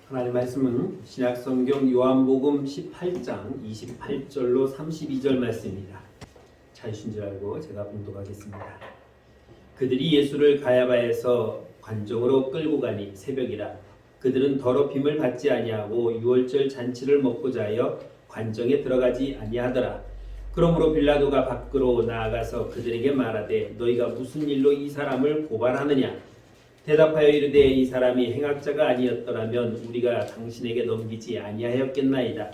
하나님 말씀은 신약성경 요한복음 18장 28절로 32절 말씀입니다. 잘 주신 줄 알고 제가 봉독하겠습니다. 그들이 예수를 가야바에서 관정으로 끌고 가니 새벽이라. 그들은 더럽힘을 받지 아니하고 유월절 잔치를 먹고자 하여 관정에 들어가지 아니하더라. 그러므로 빌라도가 밖으로 나아가서 그들에게 말하되 너희가 무슨 일로 이 사람을 고발하느냐? 대답하여 이르되 이 사람이 행악자가 아니었더라면 우리가 당신에게 넘기지 아니하였겠나이다.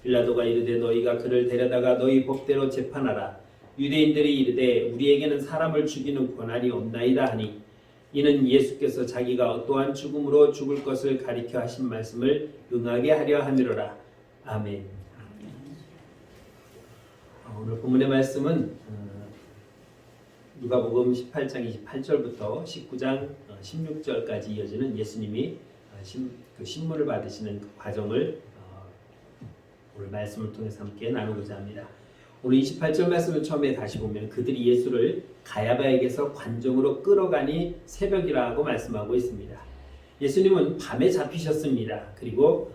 빌라도가 이르되 너희가 그를 데려다가 너희 법대로 재판하라. 유대인들이 이르되 우리에게는 사람을 죽이는 권한이 없나이다 하니 이는 예수께서 자기가 어떠한 죽음으로 죽을 것을 가리켜 하신 말씀을 응하게 하려 함이로라. 아멘. 오늘 본문의 말씀은 누가복음 18장 28절부터 19장 16절까지 이어지는 예수님이 신문을 받으시는 그 과정을 오늘 말씀을 통해서 함께 나누고자 합니다. 오늘 28절 말씀을 처음에 다시 보면 그들이 예수를 가야바에게서 관정으로 끌어가니 새벽이라고 말씀하고 있습니다. 예수님은 밤에 잡히셨습니다. 그리고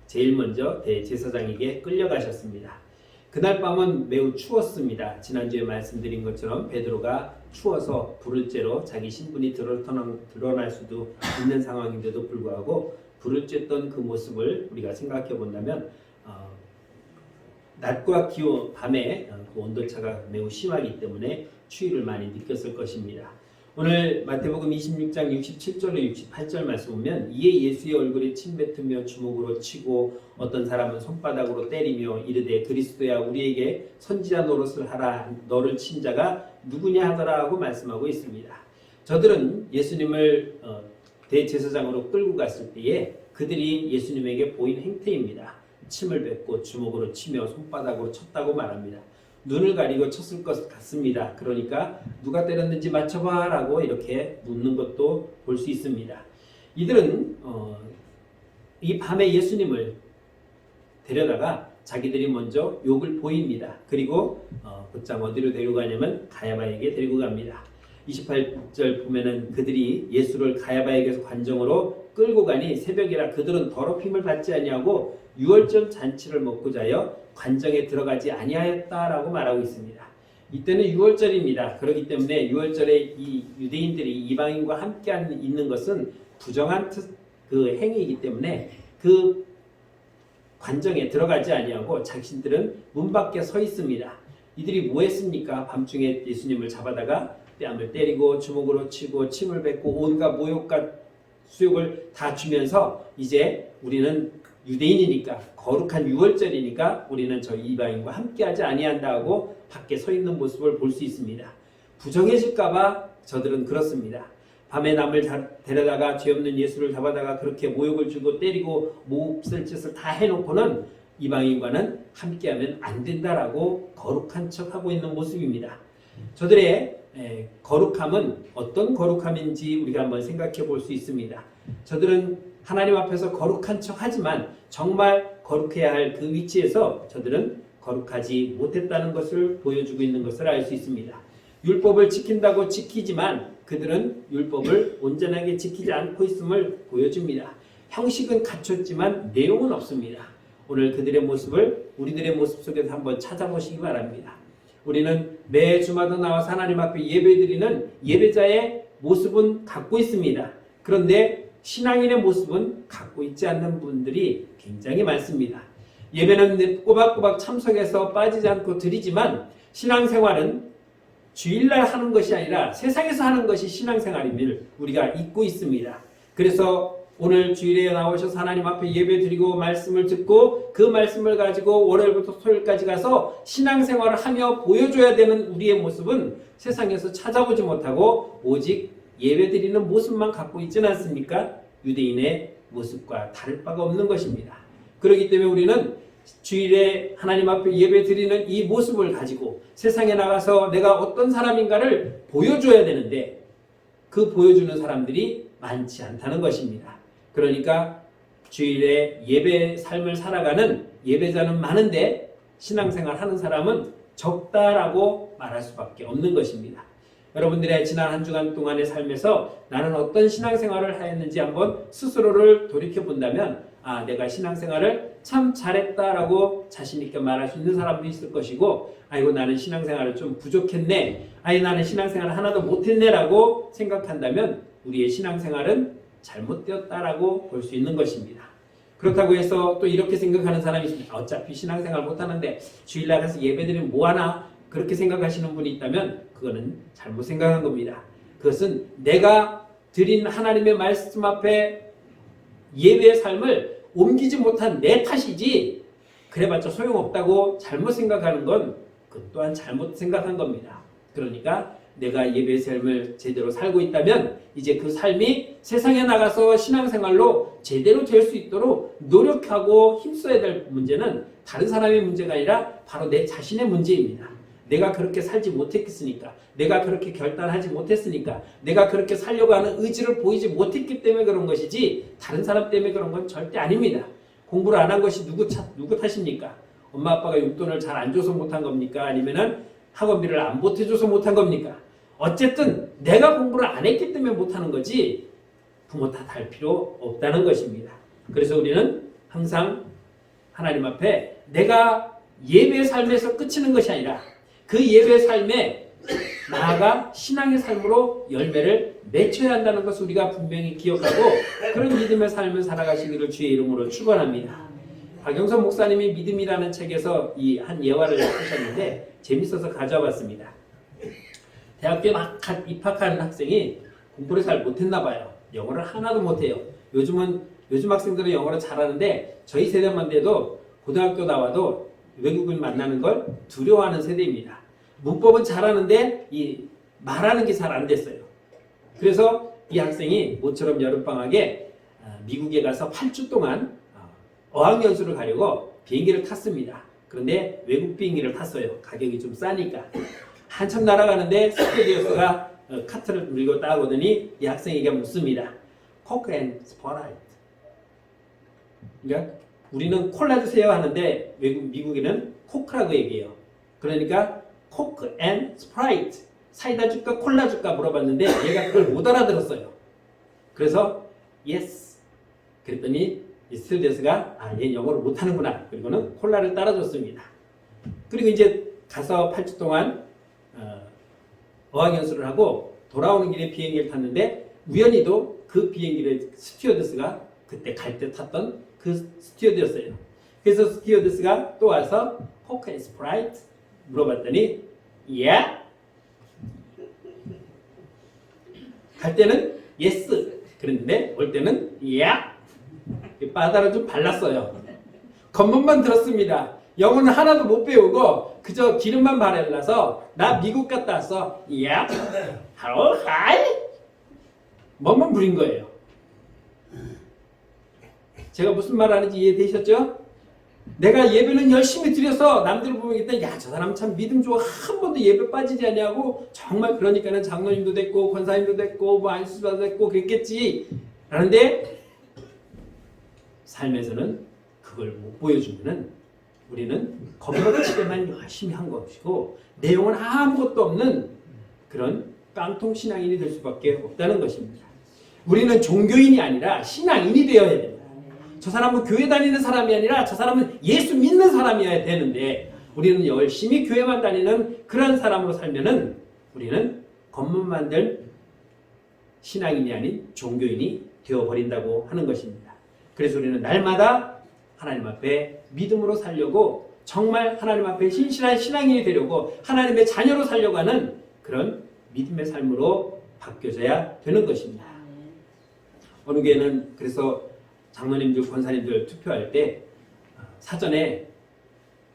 제일 먼저 대제사장에게 끌려가셨습니다. 그날 밤은 매우 추웠습니다. 지난주에 말씀드린 것처럼 베드로가 추워서 불을 쬐러 자기 신분이 드러날 수도 있는 상황인데도 불구하고 불을 쬐던 그 모습을 우리가 생각해 본다면 낮과 기온, 밤에 그 온도차가 매우 심하기 때문에 추위를 많이 느꼈을 것입니다. 오늘 마태복음 26장 67절로 68절 말씀 보면 이에 예수의 얼굴에 침뱉으며 주먹으로 치고 어떤 사람은 손바닥으로 때리며 이르되 그리스도야 우리에게 선지자 노릇을 하라 너를 친 자가 누구냐 하더라 하고 말씀하고 있습니다. 저들은 예수님을 대제사장으로 끌고 갔을 때에 그들이 예수님에게 보인 행태입니다. 침을 뱉고 주먹으로 치며 손바닥으로 쳤다고 말합니다. 눈을 가리고 쳤을 것 같습니다. 그러니까 누가 때렸는지 맞춰봐 라고 이렇게 묻는 것도 볼 수 있습니다. 이들은 이 밤에 예수님을 데려다가 자기들이 먼저 욕을 보입니다. 그리고 곧장 어디로 데리고 가냐면 가야바에게 데리고 갑니다. 28절 보면은 그들이 예수를 가야바에게서 관정으로 끌고 가니 새벽이라. 그들은 더럽힘을 받지 아니하고 유월절 잔치를 먹고자 하여 관정에 들어가지 아니하였다라고 말하고 있습니다. 이때는 유월절입니다. 그렇기 때문에 유월절에 이 유대인들이 이방인과 함께 있는 것은 부정한 그 행위이기 때문에 그 관정에 들어가지 아니하고 자신들은 문 밖에 서 있습니다. 이들이 뭐 했습니까? 밤중에 예수님을 잡아다가 뺨을 때리고 주먹으로 치고 침을 뱉고 온갖 모욕과 수욕을 다 주면서 이제 우리는 유대인이니까 거룩한 유월절이니까 우리는 저 이방인과 함께하지 아니한다고 밖에 서 있는 모습을 볼 수 있습니다. 부정해질까봐 저들은 그렇습니다. 밤에 남을 데려다가 죄 없는 예수를 잡아다가 그렇게 모욕을 주고 때리고 몹쓸 짓을 다 해놓고는 이방인과는 함께하면 안 된다라고 거룩한 척하고 있는 모습입니다. 저들의 거룩함은 어떤 거룩함인지 우리가 한번 생각해 볼 수 있습니다. 저들은 하나님 앞에서 거룩한 척 하지만 정말 거룩해야 할 그 위치에서 저들은 거룩하지 못했다는 것을 보여주고 있는 것을 알 수 있습니다. 율법을 지킨다고 지키지만 그들은 율법을 온전하게 지키지 않고 있음을 보여줍니다. 형식은 갖췄지만 내용은 없습니다. 오늘 그들의 모습을 우리들의 모습 속에서 한번 찾아보시기 바랍니다. 우리는 매 주마다 나와서 하나님 앞에 예배드리는 예배자의 모습은 갖고 있습니다. 그런데 신앙인의 모습은 갖고 있지 않는 분들이 굉장히 많습니다. 예배는 꼬박꼬박 참석해서 빠지지 않고 드리지만 신앙생활은 주일날 하는 것이 아니라 세상에서 하는 것이 신앙생활임을 우리가 잊고 있습니다. 그래서 오늘 주일에 나오셔서 하나님 앞에 예배드리고 말씀을 듣고 그 말씀을 가지고 월요일부터 토요일까지 가서 신앙생활을 하며 보여줘야 되는 우리의 모습은 세상에서 찾아보지 못하고 오직 예배드리는 모습만 갖고 있지는 않습니까? 유대인의 모습과 다를 바가 없는 것입니다. 그렇기 때문에 우리는 주일에 하나님 앞에 예배드리는 이 모습을 가지고 세상에 나가서 내가 어떤 사람인가를 보여줘야 되는데 그 보여주는 사람들이 많지 않다는 것입니다. 그러니까 주일에 예배 삶을 살아가는 예배자는 많은데 신앙생활 하는 사람은 적다라고 말할 수밖에 없는 것입니다. 여러분들의 지난 한 주간 동안의 삶에서 나는 어떤 신앙생활을 하였는지 한번 스스로를 돌이켜 본다면 아, 내가 신앙생활을 참 잘했다라고 자신 있게 말할 수 있는 사람도 있을 것이고 아이고 나는 신앙생활을 좀 부족했네, 아이 나는 신앙생활을 하나도 못했네라고 생각한다면 우리의 신앙생활은 잘못되었다라고 볼 수 있는 것입니다. 그렇다고 해서 또 이렇게 생각하는 사람이 있습니다. 어차피 신앙생활 못하는데 주일날 가서 예배드리면 뭐하나, 그렇게 생각하시는 분이 있다면 그거는 잘못 생각한 겁니다. 그것은 내가 드린 하나님의 말씀 앞에 예배의 삶을 옮기지 못한 내 탓이지 그래봤자 소용없다고 잘못 생각하는 건 그 또한 잘못 생각한 겁니다. 그러니까 내가 예배의 삶을 제대로 살고 있다면 이제 그 삶이 세상에 나가서 신앙생활로 제대로 될 수 있도록 노력하고 힘써야 될 문제는 다른 사람의 문제가 아니라 바로 내 자신의 문제입니다. 내가 그렇게 살지 못했으니까, 내가 그렇게 결단하지 못했으니까, 내가 그렇게 살려고 하는 의지를 보이지 못했기 때문에 그런 것이지 다른 사람 때문에 그런 건 절대 아닙니다. 공부를 안 한 것이 누구 탓입니까? 엄마 아빠가 용돈을 잘 안 줘서 못한 겁니까? 아니면은 학원비를 안 보태줘서 못한 겁니까? 어쨌든 내가 공부를 안 했기 때문에 못하는 거지 부모 탓할 필요 없다는 것입니다. 그래서 우리는 항상 하나님 앞에 내가 예배의 삶에서 그치는 것이 아니라 그 예배의 삶에 나아가 신앙의 삶으로 열매를 맺혀야 한다는 것을 우리가 분명히 기억하고 그런 믿음의 삶을 살아가시기를 주의 이름으로 축원합니다. 박영선 목사님이 믿음이라는 책에서 이 한 예화를 하셨는데 재밌어서 가져와 봤습니다. 대학교에 막 입학한 학생이 공부를 잘 못했나 봐요. 영어를 하나도 못해요. 요즘 학생들은 영어를 잘하는데 저희 세대만 돼도 고등학교 나와도 외국인 만나는 걸 두려워하는 세대입니다. 문법은 잘하는데 이 말하는 게 잘 안 됐어요. 그래서 이 학생이 모처럼 여름방학에 미국에 가서 8주 동안 어학연수를 가려고 비행기를 탔습니다. 그런데 외국 비행기를 탔어요. 가격이 좀 싸니까. 한참 날아가는데 스튜어디스가 카트를 밀고 따오더니 이 학생에게 묻습니다. 코크 앤 스프라이트. 그러니까 우리는 콜라 주세요 하는데 미국인은 코크라고 얘기해요. 그러니까 코크 앤 스프라이트, 사이다 줄까 콜라 줄까 물어봤는데 얘가 그걸 못 알아들었어요. 그래서 yes 그랬더니 이 스튜어디스가 얘 영어를 못하는구나. 그리고는 콜라를 따라줬습니다. 그리고 이제 가서 8주 동안 어학연수를 하고 돌아오는 길에 비행기를 탔는데 우연히도 그 비행기를 스튜어디스가 그때 갈 때 탔던 그 스튜어디스였어요. 그래서 스튜어디스가 또 와서 코크 앤 스프라이트 물어봤더니 yeah. 갈 때는 yes 그랬는데 올 때는 yeah. 바다를 좀 발랐어요. 겉멋만 들었습니다. 영어는 하나도 못 배우고 그저 기름만 바르라서 나 미국 갔다 왔어. 야, 하로 하이. 멋만 부린 거예요. 제가 무슨 말 하는지 이해되셨죠? 내가 예배는 열심히 드려서 남들 보면 일단 야, 저 사람 참 믿음 좋아. 한 번도 예배 빠지지 않냐고 정말 그러니까는 장로님도 됐고 권사님도 됐고 뭐 안수도 됐고 그랬겠지. 그런데 삶에서는 그걸 못 보여주면은 우리는 겉으로치게만 열심히 한 것이고 내용은 아무것도 없는 그런 깡통 신앙인이 될 수밖에 없다는 것입니다. 우리는 종교인이 아니라 신앙인이 되어야 됩니다. 저 사람은 교회 다니는 사람이 아니라 저 사람은 예수 믿는 사람이어야 되는데 우리는 열심히 교회만 다니는 그런 사람으로 살면은 우리는 겉멋만 들 신앙인이 아닌 종교인이 되어버린다고 하는 것입니다. 그래서 우리는 날마다 하나님 앞에 믿음으로 살려고 정말 하나님 앞에 신실한 신앙인이 되려고 하나님의 자녀로 살려고 하는 그런 믿음의 삶으로 바뀌어져야 되는 것입니다. 어느 교회는 그래서 장로님들, 권사님들 투표할 때 사전에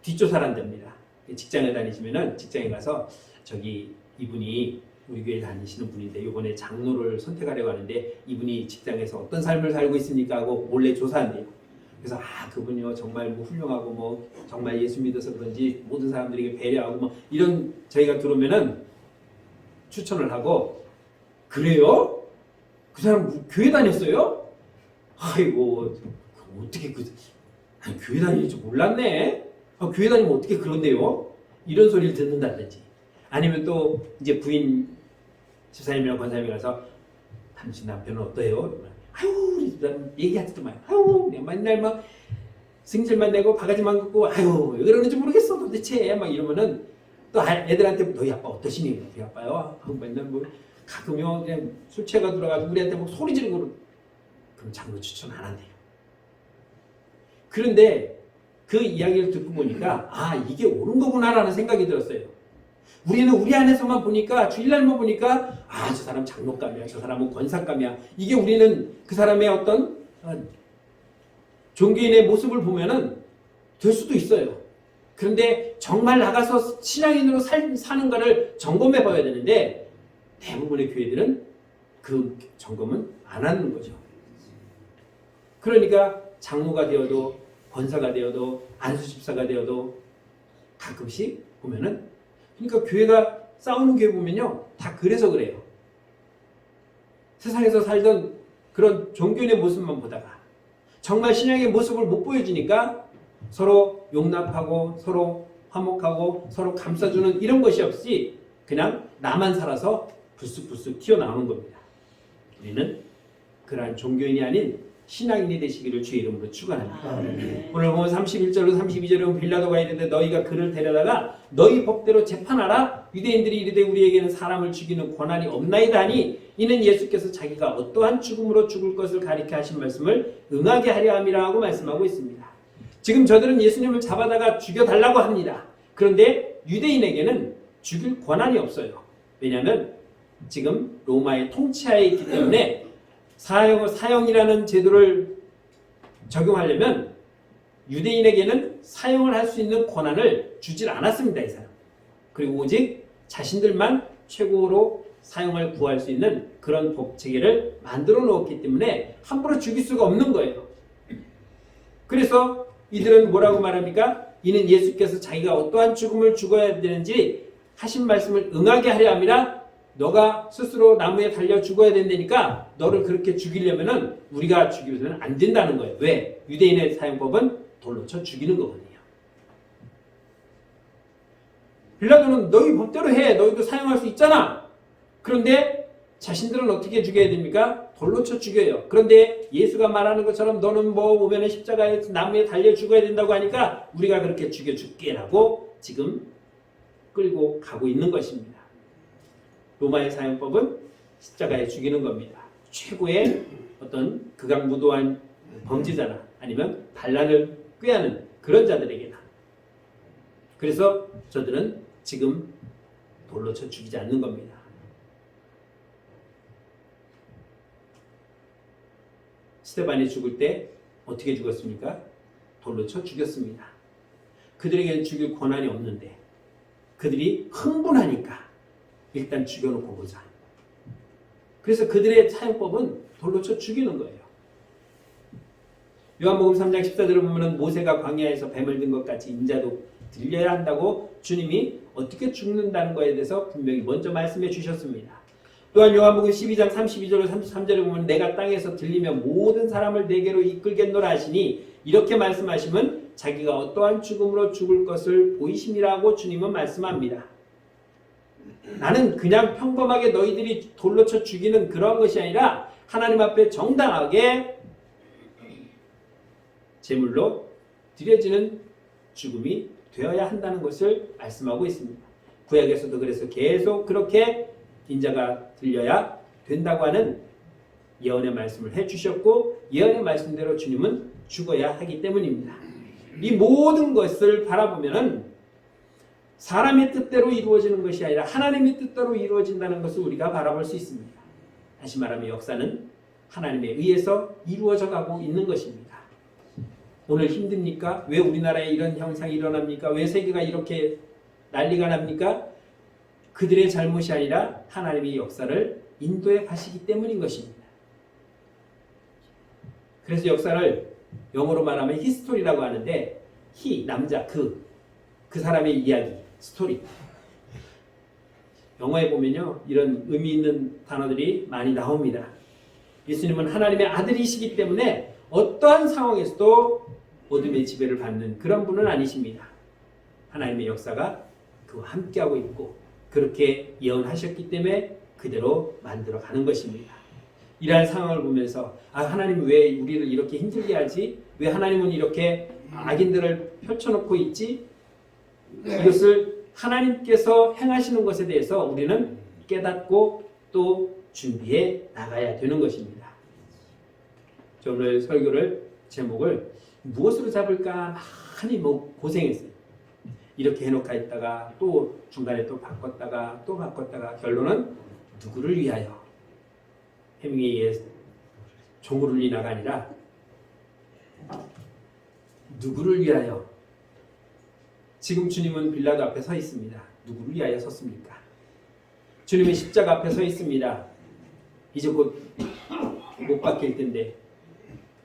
뒷조사를 한답니다. 직장에 다니시면은 직장에 가서 저기 이분이 우리 교회 다니시는 분인데 이번에 장로를 선택하려고 하는데 이분이 직장에서 어떤 삶을 살고 있습니까 하고 몰래 조사한대요. 그래서 그분이요 정말 뭐 훌륭하고 뭐 정말 예수 믿어서 그런지 모든 사람들에게 배려하고 뭐 이런 저희가 들어오면은 추천을 하고 그래요? 그 사람 교회 다녔어요? 아이고 어떻게 교회 다니는 줄 몰랐네. 교회 다니면 어떻게 그런데요? 이런 소리를 듣는다든지 아니면 또 이제 부인 집사님이랑 권사님이 가서 당신 남편은 어때요? 그러면 아유 우리 집사람 얘기하지도 마요. 아유 맨날 막 승질만 내고 바가지만 긋고 아유 왜 그러는지 모르겠어 도대체 막 이러면은 또 애들한테 너희 아빠 어떠시니? 너희 아빠요? 맨날 뭐 가끔요 그냥 술 취해가 들어가지고 우리한테 뭐 소리 지르고 그럼 장로 추천 안 한대요. 그런데 그 이야기를 듣고 보니까 아 이게 옳은 거구나라는 생각이 들었어요. 우리는 우리 안에서만 보니까 주일날만 보니까 아 저 사람 장로감이야 저 사람은 권사감이야 이게 우리는 그 사람의 어떤 종교인의 모습을 보면은 될 수도 있어요. 그런데 정말 나가서 신앙인으로 사는 거를 점검해 봐야 되는데 대부분의 교회들은 그 점검은 안 하는 거죠. 그러니까 장로가 되어도 권사가 되어도 안수집사가 되어도 가끔씩 보면은 그러니까 교회가 싸우는 교회 보면요 다 그래서 그래요. 세상에서 살던 그런 종교인의 모습만 보다가 정말 신앙의 모습을 못 보여주니까 서로 용납하고 서로 화목하고 서로 감싸주는 이런 것이 없이 그냥 나만 살아서 불쑥불쑥 튀어나오는 겁니다. 우리는 그러한 종교인이 아닌 신앙인이 되시기를 주의 이름으로 축원합니다. 오늘 보면 31절로 32절에 보면 빌라도가 이르되 너희가 그를 데려다가 너희 법대로 재판하라. 유대인들이 이르되 우리에게는 사람을 죽이는 권한이 없나이다 하니 이는 예수께서 자기가 어떠한 죽음으로 죽을 것을 가리켜 하신 말씀을 응하게 하려 함이라 하고 말씀하고 있습니다. 지금 저들은 예수님을 잡아다가 죽여달라고 합니다. 그런데 유대인에게는 죽일 권한이 없어요. 왜냐하면 지금 로마의 통치하에 있기 때문에 사형이라는 제도를 적용하려면 유대인에게는 사형을 할 수 있는 권한을 주질 않았습니다. 이 사람. 그리고 오직 자신들만 최고로 사형을 구할 수 있는 그런 법체계를 만들어 놓았기 때문에 함부로 죽일 수가 없는 거예요. 그래서 이들은 뭐라고 말합니까? 이는 예수께서 자기가 어떠한 죽음을 죽어야 되는지 하신 말씀을 응하게 하려 함이라. 너가 스스로 나무에 달려 죽어야 된다니까 너를 그렇게 죽이려면은 우리가 죽이면 안 된다는 거예요. 왜? 유대인의 사형법은 돌로 쳐 죽이는 거거든요. 빌라도는 너희 법대로 해. 너희도 사형할 수 있잖아. 그런데 자신들은 어떻게 죽여야 됩니까? 돌로 쳐 죽여요. 그런데 예수가 말하는 것처럼 너는 뭐 보면은 십자가에 나무에 달려 죽어야 된다고 하니까 우리가 그렇게 죽여줄게라고 지금 끌고 가고 있는 것입니다. 로마의 사형법은 십자가에 죽이는 겁니다. 최고의 어떤 극악무도한 범죄자나 아니면 반란을 꾀하는 그런 자들에게나. 그래서 저들은 지금 돌로 쳐 죽이지 않는 겁니다. 스데반이 죽을 때 어떻게 죽었습니까? 돌로 쳐 죽였습니다. 그들에게는 죽일 권한이 없는데 그들이 흥분하니까 일단 죽여놓고 보자. 그래서 그들의 사형법은 돌로 쳐 죽이는 거예요. 요한복음 3장 14절을 보면 모세가 광야에서 뱀을 든 것 같이 인자도 들려야 한다고 주님이 어떻게 죽는다는 것에 대해서 분명히 먼저 말씀해 주셨습니다. 또한 요한복음 12장 32절로 33절에 보면 내가 땅에서 들리며 모든 사람을 내게로 이끌겠노라 하시니 이렇게 말씀하시면 자기가 어떠한 죽음으로 죽을 것을 보이심이라고 주님은 말씀합니다. 나는 그냥 평범하게 너희들이 돌로 쳐 죽이는 그런 것이 아니라 하나님 앞에 정당하게 제물로 드려지는 죽음이 되어야 한다는 것을 말씀하고 있습니다. 구약에서도 그래서 계속 그렇게 인자가 들려야 된다고 하는 예언의 말씀을 해주셨고 예언의 말씀대로 주님은 죽어야 하기 때문입니다. 이 모든 것을 바라보면은 사람의 뜻대로 이루어지는 것이 아니라 하나님의 뜻대로 이루어진다는 것을 우리가 바라볼 수 있습니다. 다시 말하면 역사는 하나님에 의해서 이루어져 가고 있는 것입니다. 오늘 힘듭니까? 왜 우리나라에 이런 현상이 일어납니까? 왜 세계가 이렇게 난리가 납니까? 그들의 잘못이 아니라 하나님의 역사를 인도해 가시기 때문인 것입니다. 그래서 역사를 영어로 말하면 히스토리라고 하는데 남자 그 사람의 이야기 스토리. 영어에 보면요 이런 의미 있는 단어들이 많이 나옵니다. 예수님은 하나님의 아들이시기 때문에 어떠한 상황에서도 어둠의 지배를 받는 그런 분은 아니십니다. 하나님의 역사가 그와 함께하고 있고 그렇게 예언하셨기 때문에 그대로 만들어 가는 것입니다. 이러한 상황을 보면서 하나님 왜 우리를 이렇게 힘들게 하지? 왜 하나님은 이렇게 악인들을 펼쳐놓고 있지? 이것을 하나님께서 행하시는 것에 대해서 우리는 깨닫고 또 준비해 나가야 되는 것입니다. 저 오늘 설교를 제목을 무엇으로 잡을까 많이 고생했어요. 이렇게 해놓고 있다가 또 중간에 또 바꿨다가 결론은 누구를 위하여? 해밍웨이의 종을 울리나가 아니라 누구를 위하여? 지금 주님은 빌라도 앞에 서 있습니다. 누구를 위하여 섰습니까? 주님은 십자가 앞에 서 있습니다. 이제 곧 못 박힐 텐데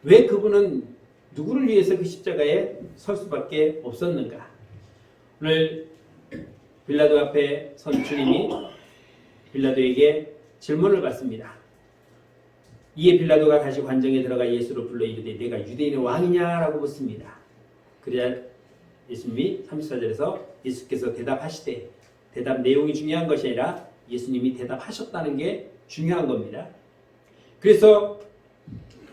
왜 그분은 누구를 위해서 그 십자가에 설 수밖에 없었는가? 오늘 빌라도 앞에 선 주님이 빌라도에게 질문을 받습니다. 이에 빌라도가 다시 관정에 들어가 예수를 불러 이르되 내가 유대인의 왕이냐라고 묻습니다. 그래야 예수님이 34절에서 예수께서 대답하시되, 대답 내용이 중요한 것이 아니라 예수님이 대답하셨다는 게 중요한 겁니다. 그래서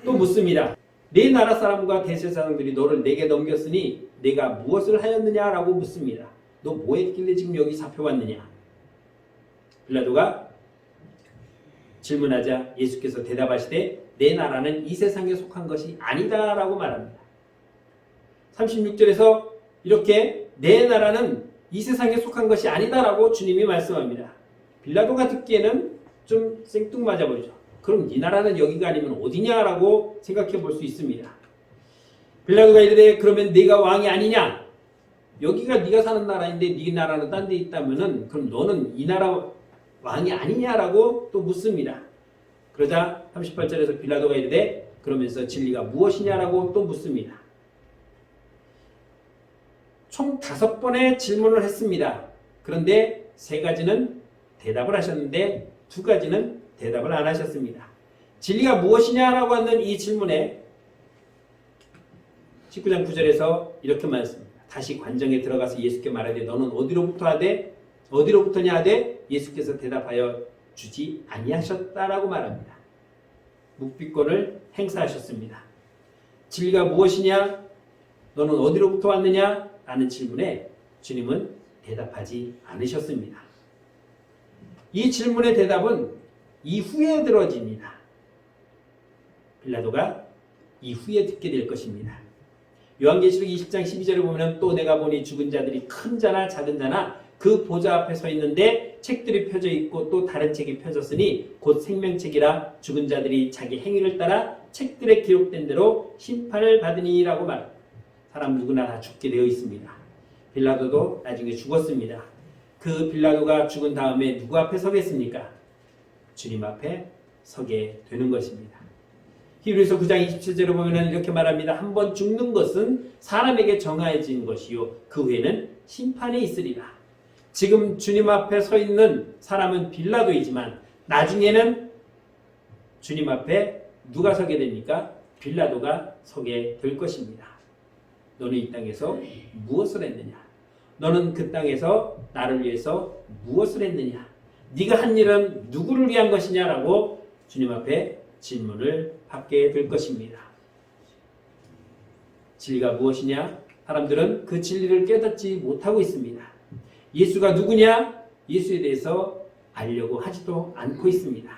또 묻습니다. 네 나라 사람과 대세 사람들이 너를 내게 넘겼으니 내가 무엇을 하였느냐라고 묻습니다. 너 뭐 했길래 지금 여기 잡혀왔느냐? 빌라도가 질문하자 예수께서 대답하시되 내 나라는 이 세상에 속한 것이 아니다라고 말합니다. 36절에서 이렇게 내 나라는 이 세상에 속한 것이 아니다라고 주님이 말씀합니다. 빌라도가 듣기에는 좀 생뚱맞아 보이죠. 그럼 네 나라는 여기가 아니면 어디냐라고 생각해 볼 수 있습니다. 빌라도가 이르되 그러면 네가 왕이 아니냐? 여기가 네가 사는 나라인데 네 나라는 딴 데 있다면은 그럼 너는 이 나라 왕이 아니냐라고 또 묻습니다. 그러자 38절에서 빌라도가 이르되 그러면서 진리가 무엇이냐라고 또 묻습니다. 총 5번의 질문을 했습니다. 그런데 3가지는 대답을 하셨는데 2가지는 대답을 안 하셨습니다. 진리가 무엇이냐라고 하는 이 질문에 19장 9절에서 이렇게 말했습니다. 다시 관정에 들어가서 예수께 말하되 너는 어디로부터냐 하되 예수께서 대답하여 주지 아니하셨다라고 말합니다. 묵비권을 행사하셨습니다. 진리가 무엇이냐? 너는 어디로부터 왔느냐? 라는 질문에 주님은 대답하지 않으셨습니다. 이 질문의 대답은 이후에 들어집니다. 빌라도가 이후에 듣게 될 것입니다. 요한계시록 20장 12절을 보면 또 내가 보니 죽은 자들이 큰 자나 작은 자나 그 보좌 앞에 서 있는데 책들이 펴져 있고 또 다른 책이 펴졌으니 곧 생명책이라 죽은 자들이 자기 행위를 따라 책들에 기록된 대로 심판을 받으니라고 말합니다. 사람 누구나 다 죽게 되어 있습니다. 빌라도도 나중에 죽었습니다. 그 빌라도가 죽은 다음에 누구 앞에 서겠습니까? 주님 앞에 서게 되는 것입니다. 히브리서 9장 27절을 보면 이렇게 말합니다. 한 번 죽는 것은 사람에게 정해진 것이요 그 후에는 심판이 있으리라. 지금 주님 앞에 서 있는 사람은 빌라도이지만 나중에는 주님 앞에 누가 서게 됩니까? 빌라도가 서게 될 것입니다. 너는 이 땅에서 무엇을 했느냐? 너는 그 땅에서 나를 위해서 무엇을 했느냐? 네가 한 일은 누구를 위한 것이냐라고 주님 앞에 질문을 받게 될 것입니다. 진리가 무엇이냐? 사람들은 그 진리를 깨닫지 못하고 있습니다. 예수가 누구냐? 예수에 대해서 알려고 하지도 않고 있습니다.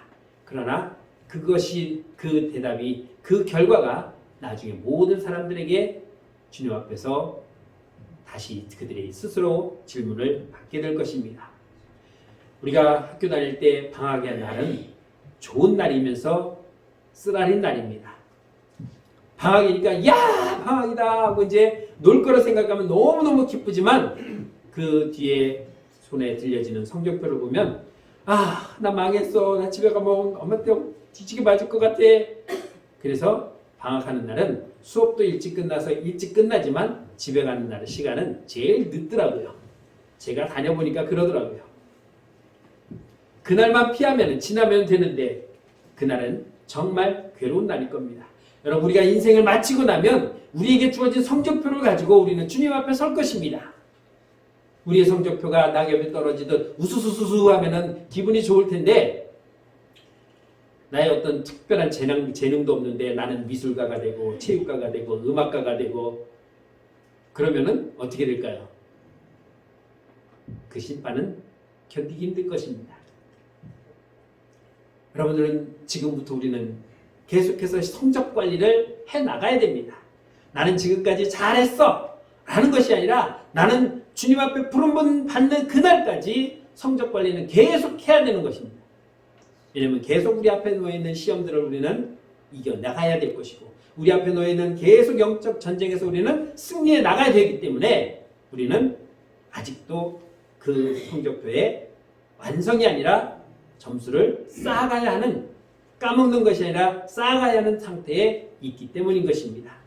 그러나 그것이 그 대답이 그 결과가 나중에 모든 사람들에게 주님 앞에서 다시 그들이 스스로 질문을 받게 될 것입니다. 우리가 학교 다닐 때 방학의 날은 좋은 날이면서 쓰라린 날입니다. 방학이니까 야 방학이다 하고 이제 놀 거라 생각하면 너무너무 기쁘지만 그 뒤에 손에 들려지는 성적표를 보면 나 망했어. 나 집에 가면 엄마한테 뒤지게 맞을 것 같아. 그래서 방학하는 날은 수업도 일찍 끝나서 일찍 끝나지만 집에 가는 날의 시간은 제일 늦더라고요. 제가 다녀보니까 그러더라고요. 그날만 피하면 지나면 되는데 그날은 정말 괴로운 날일 겁니다. 여러분 우리가 인생을 마치고 나면 우리에게 주어진 성적표를 가지고 우리는 주님 앞에 설 것입니다. 우리의 성적표가 낙엽에 떨어지듯 우수수수수 하면은 기분이 좋을 텐데 나의 어떤 특별한 재능도 없는데 나는 미술가가 되고 체육가가 되고 음악가가 되고 그러면은 어떻게 될까요? 그 심판은 견디기 힘들 것입니다. 여러분들은 지금부터 우리는 계속해서 성적 관리를 해 나가야 됩니다. 나는 지금까지 잘했어 라는 것이 아니라 나는 주님 앞에 부름 받는 그날까지 성적 관리는 계속 해야 되는 것입니다. 왜냐하면 계속 우리 앞에 놓여있는 시험들을 우리는 이겨나가야 될 것이고 우리 앞에 놓여있는 계속 영적 전쟁에서 우리는 승리해 나가야 되기 때문에 우리는 아직도 그 성적표에 완성이 아니라 점수를 쌓아가야 하는, 까먹는 것이 아니라 쌓아가야 하는 상태에 있기 때문인 것입니다.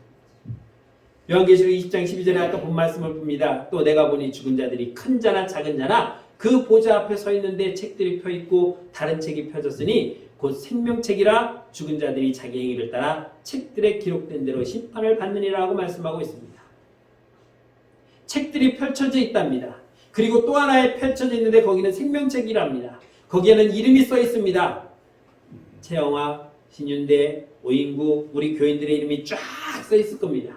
요한계시록 20장 12절에 아까 본 말씀을 봅니다. 또 내가 보니 죽은 자들이 큰 자나 작은 자나 그 보좌 앞에 서 있는데 책들이 펴 있고 다른 책이 펴졌으니 곧 생명책이라 죽은 자들이 자기 행위를 따라 책들에 기록된 대로 심판을 받느니라고 말씀하고 있습니다. 책들이 펼쳐져 있답니다. 그리고 또 하나에 펼쳐져 있는데 거기는 생명책이랍니다. 거기에는 이름이 써 있습니다. 최영화, 신윤대, 오인구, 우리 교인들의 이름이 쫙 써 있을 겁니다.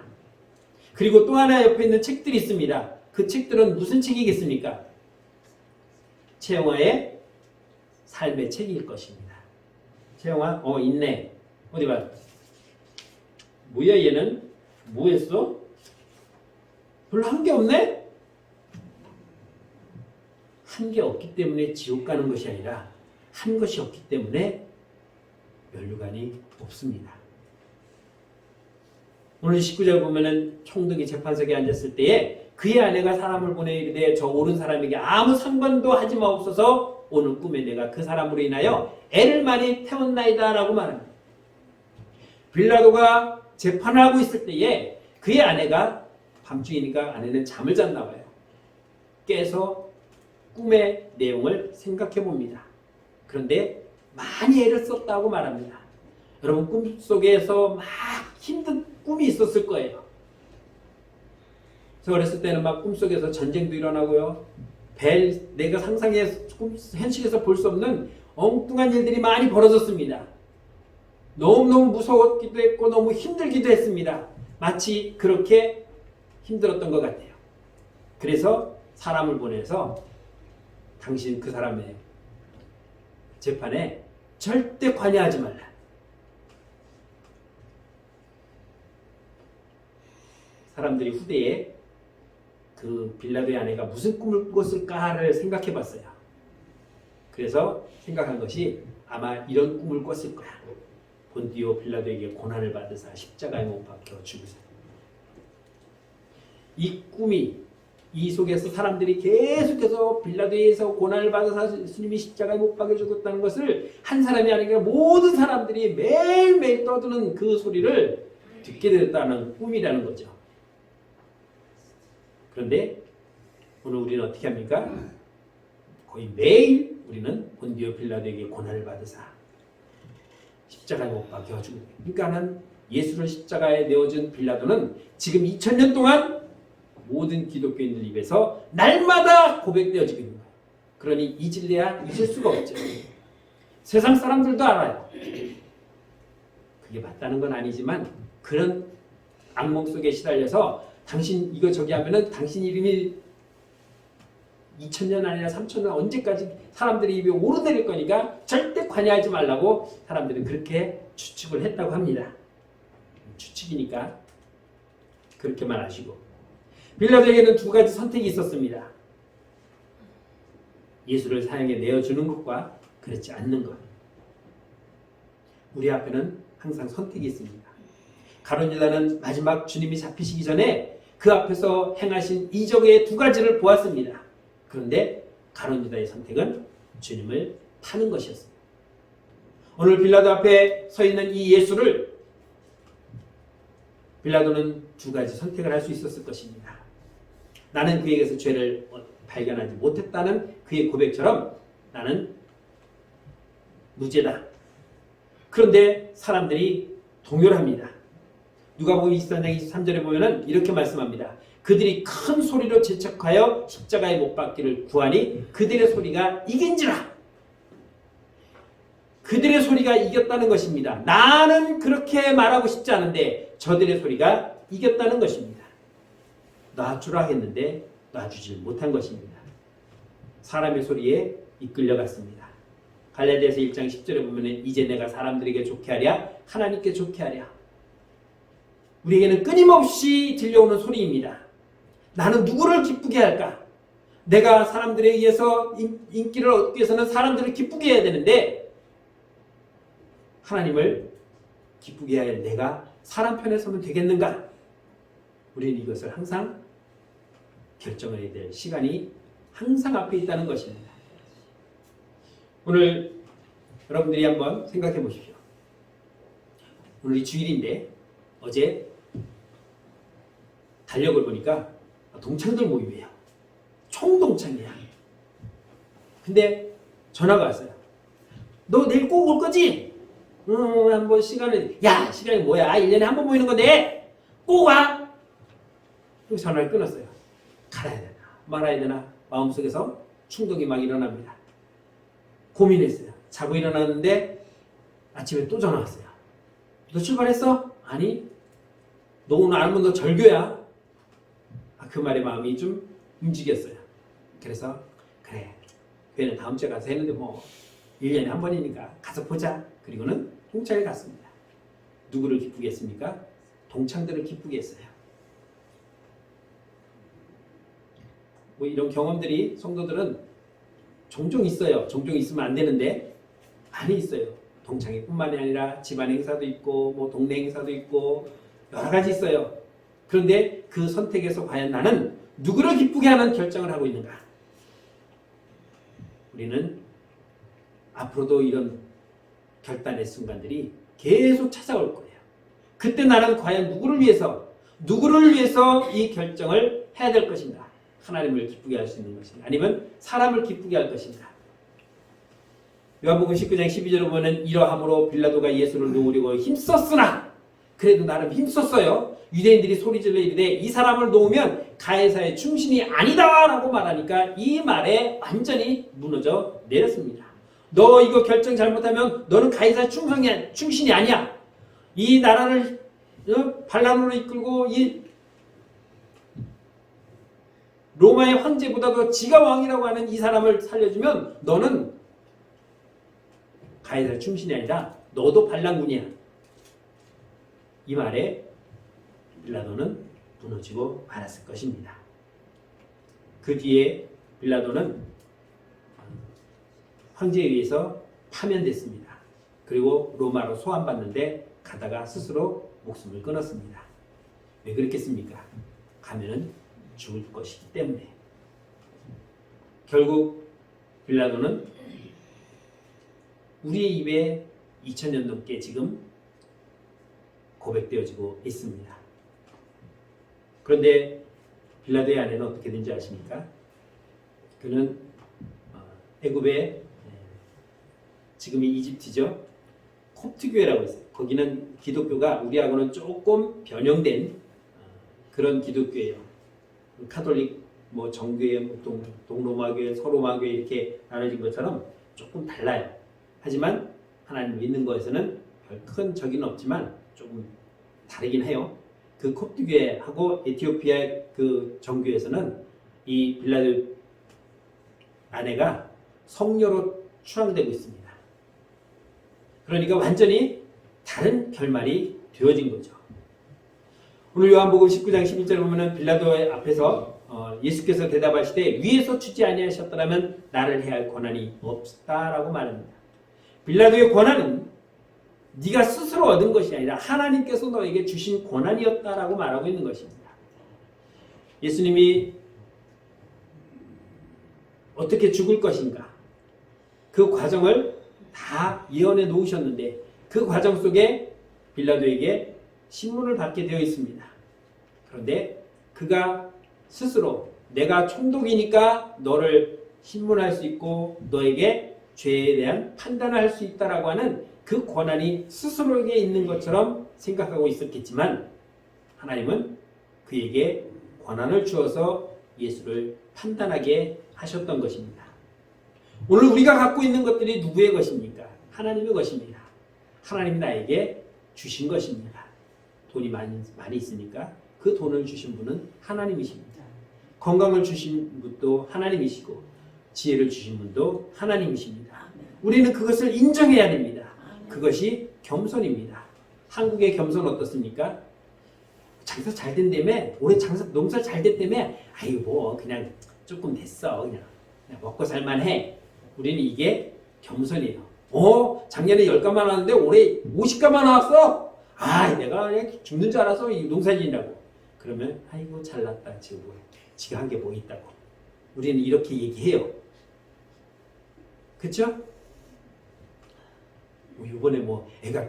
그리고 또 하나 옆에 있는 책들이 있습니다. 그 책들은 무슨 책이겠습니까? 최영화의 삶의 책일 것입니다. 최영화? 있네. 어디 봐. 뭐야 얘는? 뭐 했어? 별로 한 게 없네? 한 게 없기 때문에 지옥 가는 것이 아니라 한 것이 없기 때문에 면류관이 없습니다. 오늘 19절 보면은 총독이 재판석에 앉았을 때에 그의 아내가 사람을 보내 이르되 저 옳은 사람에게 아무 상관도 하지 마옵소서 오늘 꿈에 내가 그 사람으로 인하여 애를 많이 태웠나이다 라고 말합니다. 빌라도가 재판을 하고 있을 때에 그의 아내가 밤중이니까 아내는 잠을 잤나 봐요. 깨서 꿈의 내용을 생각해 봅니다. 그런데 많이 애를 썼다고 말합니다. 여러분 꿈속에서 막 힘든 꿈이 있었을 거예요. 저 어렸을 때는 막 꿈속에서 전쟁도 일어나고요. 내가 상상해서 현실에서 볼 수 없는 엉뚱한 일들이 많이 벌어졌습니다. 너무너무 무서웠기도 했고 너무 힘들기도 했습니다. 마치 그렇게 힘들었던 것 같아요. 그래서 사람을 보내서 당신 그 사람의 재판에 절대 관여하지 말라. 사람들이 후대에 그 빌라도의 아내가 무슨 꿈을 꿨을까를 생각해 봤어요. 그래서 생각한 것이 아마 이런 꿈을 꿨을 거야. 본디오 빌라도에게 고난을 받으사 십자가에 못 박혀 죽으세요. 이 꿈이 이 속에서 사람들이 계속해서 빌라도에서 고난을 받아서 예수님이 십자가에 못 박혀 죽었다는 것을 한 사람이 아니라 모든 사람들이 매일매일 떠드는 그 소리를 듣게 됐다는 꿈이라는 거죠. 그런데 오늘 우리는 어떻게 합니까? 거의 매일 우리는 본디오 빌라도에게 고난을 받으사 십자가에 못 박혀 죽은 거예요. 그러니까는 예수를 십자가에 내어준 빌라도는 지금 2000년 동안 모든 기독교인들 입에서 날마다 고백되어지고 있는 거예요. 그러니 잊을래야 잊을 수가 없죠. 세상 사람들도 알아요. 그게 맞다는 건 아니지만 그런 악몽 속에 시달려서 당신 이거 저기 하면은 당신 이름이 2000년 아니라 3000년 언제까지 사람들이 입에 오르내릴 거니까 절대 관여하지 말라고 사람들은 그렇게 추측을 했다고 합니다. 추측이니까 그렇게만 아시고 빌라도에게는 두 가지 선택이 있었습니다. 예수를 사형에 내어주는 것과 그렇지 않는 것. 우리 앞에는 항상 선택이 있습니다. 가룟 유다는 마지막 주님이 잡히시기 전에 그 앞에서 행하신 이적의 두 가지를 보았습니다. 그런데 가룟 유다의 선택은 주님을 타는 것이었습니다. 오늘 빌라도 앞에 서 있는 이 예수를 빌라도는 두 가지 선택을 할 수 있었을 것입니다. 나는 그에게서 죄를 발견하지 못했다는 그의 고백처럼 나는 무죄다. 그런데 사람들이 동요를 합니다. 누가복음 24장 23절에 보면은 이렇게 말씀합니다. 그들이 큰 소리로 재촉하여 십자가에 못 박기를 구하니 그들의 소리가 이긴지라. 그들의 소리가 이겼다는 것입니다. 나는 그렇게 말하고 싶지 않은데 저들의 소리가 이겼다는 것입니다. 놔주라 했는데 놔주질 못한 것입니다. 사람의 소리에 이끌려갔습니다. 갈라디아서 1장 10절에 보면 이제 내가 사람들에게 좋게 하랴 하나님께 좋게 하랴. 우리에게는 끊임없이 들려오는 소리입니다. 나는 누구를 기쁘게 할까? 내가 사람들에 의해서 인기를 얻기 위해서는 사람들을 기쁘게 해야 되는데 하나님을 기쁘게 할 내가 사람 편에 서면 되겠는가? 우리는 이것을 항상 결정해야 될 시간이 항상 앞에 있다는 것입니다. 오늘 여러분들이 한번 생각해 보십시오. 오늘이 주일인데 어제 달력을 보니까 동창들 모임이에요. 총동창이야. 근데 전화가 왔어요. 너 내일 꼭 올 거지? 한번 시간을, 야, 시간이 뭐야? 1년에 한 번 모이는 건데 꼭 와! 그리고 전화를 끊었어요. 갈아야 되나 말아야 되나 마음속에서 충동이 막 일어납니다. 고민했어요. 자고 일어났는데 아침에 또 전화 왔어요. 너 출발했어? 아니. 너 오늘 알면 너 절교야. 그 말에 마음이 좀 움직였어요. 그래서 그래, 교회는 다음 주에 가서 했는데 뭐 1년에 한 번이니까 가서 보자. 그리고는 홍차에 갔습니다. 누구를 기쁘게 했습니까? 동창들을 기쁘게 했어요. 뭐 이런 경험들이 성도들은 종종 있어요. 종종 있으면 안 되는데 많이 있어요. 동창회 뿐만이 아니라 집안 행사도 있고 뭐 동네 행사도 있고 여러 가지 있어요. 그런데 그 선택에서 과연 나는 누구를 기쁘게 하는 결정을 하고 있는가? 우리는 앞으로도 이런 결단의 순간들이 계속 찾아올 거예요. 그때 나는 과연 누구를 위해서 이 결정을 해야 될 것인가? 하나님을 기쁘게 할 수 있는 것인가? 아니면 사람을 기쁘게 할 것인가? 요한복음 19장 12절에 보면 이러함으로 빌라도가 예수를 놓으려고 힘썼으나 그래도 나름 힘썼어요. 유대인들이 소리질러 이르되 이 사람을 놓으면 가이사의 충신이 아니다 라고 말하니까 이 말에 완전히 무너져 내렸습니다. 너 이거 결정 잘못하면 너는 가이사의 충신이 아니야. 이 나라를 반란으로 이끌고 이 로마의 황제보다도 지가 왕이라고 하는 이 사람을 살려주면 너는 가이사의 충신이 아니라 너도 반란군이야. 이 말에 빌라도는 무너지고 말았을 것입니다. 그 뒤에 빌라도는 황제에 의해서 파면됐습니다. 그리고 로마로 소환받는데 가다가 스스로 목숨을 끊었습니다. 왜 그랬겠습니까? 가면은 죽을 것이기 때문에. 결국 빌라도는 우리의 입에 2000년 넘게 지금 고백되어지고 있습니다. 그런데 빌라도의 아내는 어떻게 된지 아십니까? 그는 애굽의 지금이 이집트죠. 콥트교회라고 있어요. 거기는 기독교가 우리하고는 조금 변형된 그런 기독교예요. 카톨릭 뭐 정교회, 동로마교회, 서로마교회 이렇게 나눠진 것처럼 조금 달라요. 하지만 하나님 믿는 것에서는 별 큰 적이는 없지만 조금 다르긴 해요. 그 콥트교회하고 에티오피아 그 정교회에서는 이 빌라도 아내가 성녀로 추앙되고 있습니다. 그러니까 완전히 다른 결말이 되어진 거죠. 오늘 요한복음 19장 11절에 보면은 빌라도의 앞에서 예수께서 대답하시되 위에서 주지 아니하셨더라면 나를 해할 권한이 없다라고 말합니다. 빌라도의 권한은 네가 스스로 얻은 것이 아니라 하나님께서 너에게 주신 권한이었다라고 말하고 있는 것입니다. 예수님이 어떻게 죽을 것인가? 그 과정을 다 예언해 놓으셨는데 그 과정 속에 빌라도에게 신문을 받게 되어 있습니다. 그런데 그가 스스로 내가 총독이니까 너를 신문할 수 있고 너에게 죄에 대한 판단을 할 수 있다라고 하는 그 권한이 스스로에게 있는 것처럼 생각하고 있었겠지만 하나님은 그에게 권한을 주어서 예수를 판단하게 하셨던 것입니다. 오늘 우리가 갖고 있는 것들이 누구의 것입니까? 하나님의 것입니다. 하나님이 나에게 주신 것입니다. 돈이 많이 있으니까 그 돈을 주신 분은 하나님이십니다. 건강을 주신 분도 하나님이시고 지혜를 주신 분도 하나님이십니다. 우리는 그것을 인정해야 됩니다. 그것이 겸손입니다. 한국의 겸손 어떻습니까? 장사 잘 된다며, 올해 농사 잘 됐다며, 아유 뭐 그냥 조금 됐어, 그냥 먹고 살만해. 우리는 이게 겸손이에요. 작년에 10가만 왔는데 올해 50가만 나왔어? 내가 그냥 죽는 줄 알아서 농사 지으라고. 그러면 아이고 잘났다, 지금 지가 한 게 뭐 있다고. 우리는 이렇게 얘기해요. 그쵸? 이번에 애가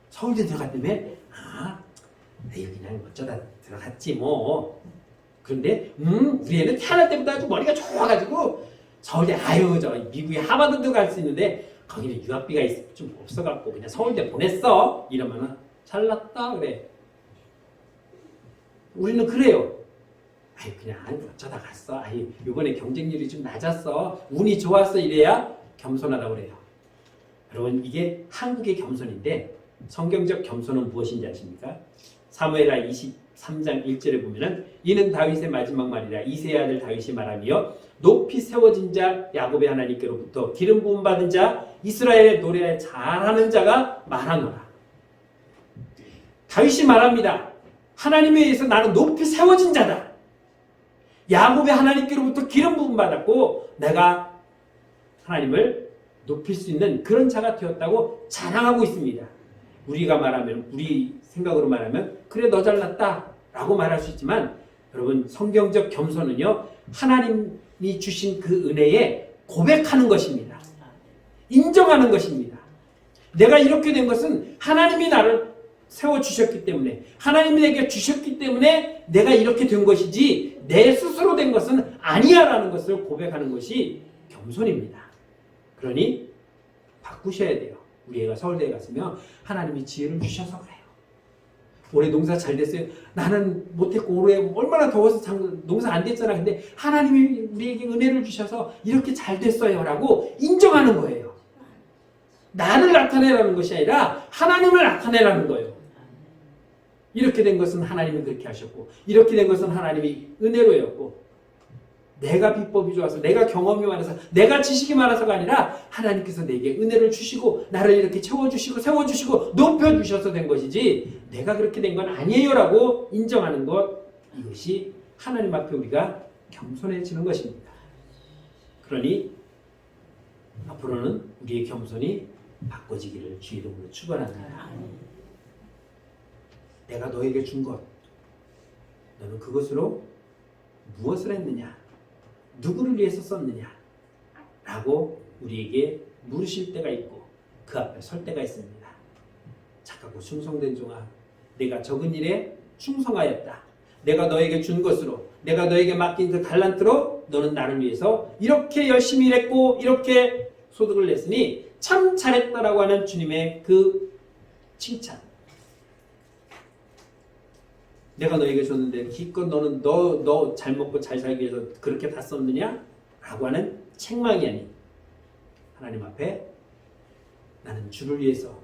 서울대 들어갔다며? 에이 그냥 어쩌다 들어갔지 뭐. 그런데 우리 애는 태어날 때부터 아주 머리가 좋아가지고 서울대 저 미국에 하버드도 갈 수 있는데 거기는 유학비가 좀 없어갖고 그냥 서울대 보냈어. 이러면은 잘났다 그래. 우리는 그래요. 그냥 어쩌다 갔어. 이번에 경쟁률이 좀 낮았어. 운이 좋았어. 이래야 겸손하다고 그래요. 여러분 이게 한국의 겸손인데 성경적 겸손은 무엇인지 아십니까? 사무엘하 23장 1절에 보면은 이는 다윗의 마지막 말이라 이새의 아들 다윗이 말하며 높이 세워진 자 야곱의 하나님께로부터 기름 부음 받은 자 이스라엘의 노래 잘하는 자가 말하노라. 다윗이 말합니다. 하나님에 의해서 나는 높이 세워진 자다. 야곱의 하나님께로부터 기름 부음 받았고 내가 하나님을 높일 수 있는 그런 자가 되었다고 자랑하고 있습니다. 우리가 말하면, 우리 생각으로 말하면 그래 너 잘났다 라고 말할 수 있지만 여러분 성경적 겸손은요 하나님이 주신 그 은혜에 고백하는 것입니다. 인정하는 것입니다. 내가 이렇게 된 것은 하나님이 나를 세워주셨기 때문에 하나님이 내게 주셨기 때문에 내가 이렇게 된 것이지 내 스스로 된 것은 아니야 라는 것을 고백하는 것이 겸손입니다. 그러니 바꾸셔야 돼요. 우리 애가 서울대에 갔으면 하나님이 지혜를 주셔서 그래요. 올해 농사 잘 됐어요. 나는 못했고 올해 얼마나 더워서 농사 안 됐잖아. 근데 하나님이 우리에게 은혜를 주셔서 이렇게 잘 됐어요 라고 인정하는 거예요. 나를 나타내라는 것이 아니라 하나님을 나타내라는 거예요. 이렇게 된 것은 하나님이 그렇게 하셨고 이렇게 된 것은 하나님이 은혜로였고 내가 비법이 좋아서 내가 경험이 많아서 내가 지식이 많아서가 아니라 하나님께서 내게 은혜를 주시고 나를 이렇게 채워주시고 세워주시고 높여주셔서 된 것이지 내가 그렇게 된 건 아니에요 라고 인정하는 것, 이것이 하나님 앞에 우리가 겸손해지는 것입니다. 그러니 앞으로는 우리의 겸손이 바꿔지기를 주의 이름으로 축원합니다. 내가 너에게 준 것, 너는 그것으로 무엇을 했느냐? 누구를 위해서 썼느냐? 라고 우리에게 물으실 때가 있고 그 앞에 설 때가 있습니다. 착하고 충성된 종아, 내가 적은 일에 충성하였다. 내가 너에게 준 것으로, 내가 너에게 맡긴 그 달란트로 너는 나를 위해서 이렇게 열심히 일했고 이렇게 소득을 냈으니 참 잘했다라고 하는 주님의 그 칭찬. 내가 너에게 줬는데 기껏 너는 너 잘 먹고 잘 살기 위해서 그렇게 다 썼느냐? 라고 하는 책망이 아닌 하나님 앞에 나는 주를 위해서,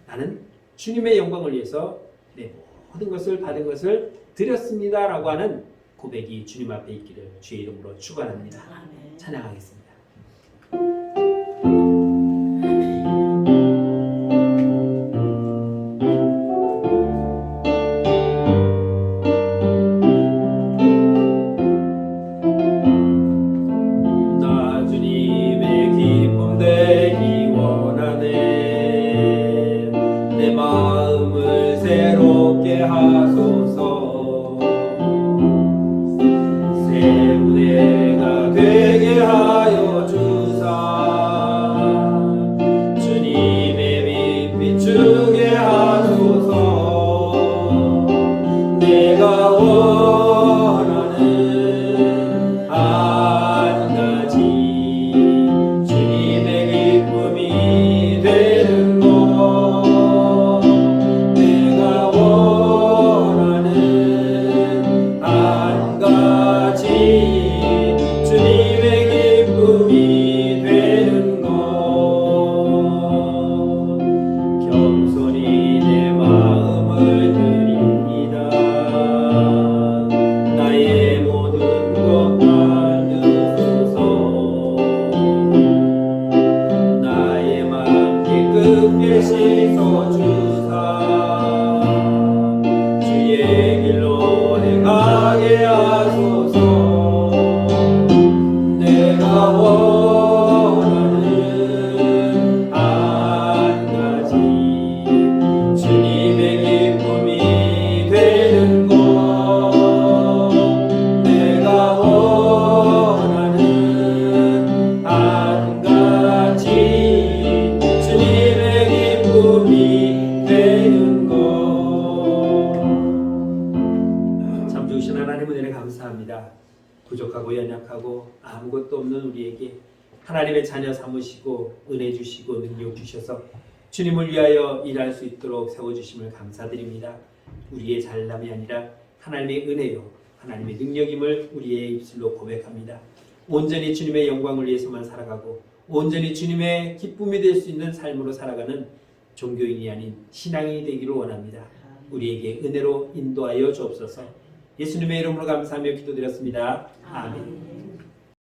나는 주님의 영광을 위해서 내 모든 것을 받은 것을 드렸습니다 라고 하는 고백이 주님 앞에 있기를 주의 이름으로 축원합니다. 찬양하겠습니다. 되는 것 내가 부족하고 연약하고 아무것도 없는 우리에게 하나님의 자녀 삼으시고 은혜 주시고 능력 주셔서 주님을 위하여 일할 수 있도록 세워주심을 감사드립니다. 우리의 잘남이 아니라 하나님의 은혜요 하나님의 능력임을 우리의 입술로 고백합니다. 온전히 주님의 영광을 위해서만 살아가고 온전히 주님의 기쁨이 될 수 있는 삶으로 살아가는 종교인이 아닌 신앙이 되기를 원합니다. 우리에게 은혜로 인도하여 주옵소서. 예수님의 이름으로 감사하며 기도드렸습니다. 아멘.